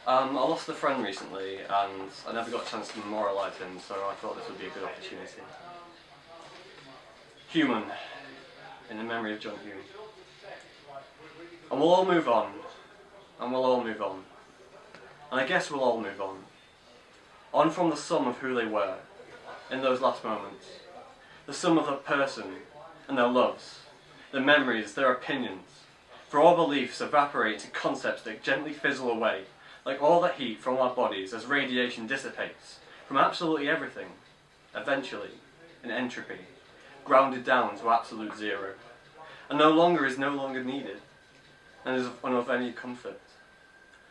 I lost a friend recently, and I never got a chance to memorialise him, so I thought this would be a good opportunity. Human, in the memory of John Hume. And we'll all move on, and we'll all move on. And I guess we'll all move on. On from the sum of who they were, in those last moments. The sum of their person, and their loves, their memories, their opinions. For all beliefs evaporate into concepts that gently fizzle away, like all the heat from our bodies as radiation dissipates, from absolutely everything, eventually, in entropy, grounded down to absolute zero, and no longer needed, and is of any comfort.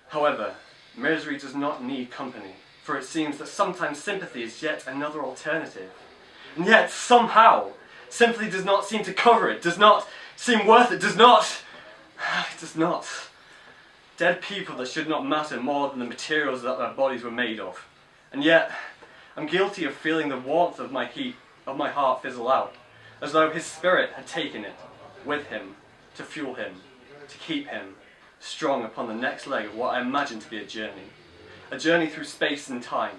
However, misery does not need company, for it seems that sometimes sympathy is yet another alternative, and yet somehow sympathy does not seem to cover it, does not seem worth it, it does not. Dead people that should not matter more than the materials that their bodies were made of. And yet, I'm guilty of feeling the warmth of my heart fizzle out, as though his spirit had taken it with him to fuel him, to keep him strong upon the next leg of what I imagine to be a journey through space and time,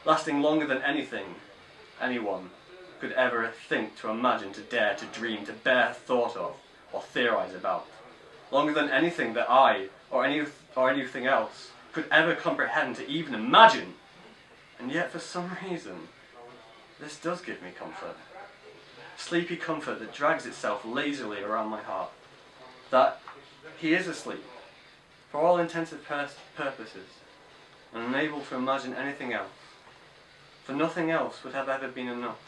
lasting longer than anyone could ever think to imagine, to dare, to dream, to bear thought of, or theorize about. Longer than anything that I, or anything else, could ever comprehend to even imagine. And yet for some reason, this does give me comfort. Sleepy comfort that drags itself lazily around my heart. That he is asleep, for all intensive purposes, and unable to imagine anything else. For nothing else would have ever been enough.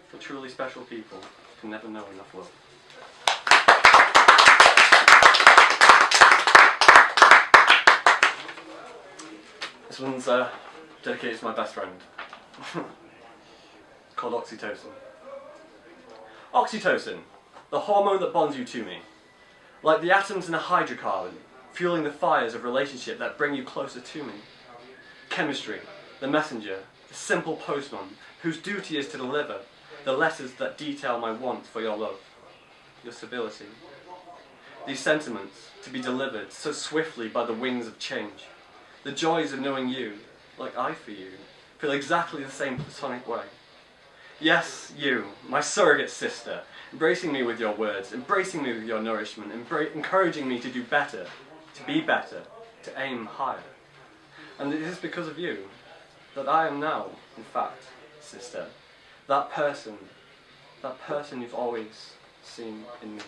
For truly special people can never know enough love. This one's dedicated to my best friend. Called oxytocin. Oxytocin, the hormone that bonds you to me. Like the atoms in a hydrocarbon, fueling the fires of relationship that bring you closer to me. Chemistry, the messenger, the simple postman, whose duty is to deliver the letters that detail my want for your love, your stability. These sentiments, to be delivered so swiftly by the wings of change. The joys of knowing you, like I for you, feel exactly the same platonic way. Yes, you, my surrogate sister, embracing me with your words, embracing me with your nourishment, encouraging me to do better, to be better, to aim higher. And it is because of you that I am now, in fact, sister, that person you've always seen in me.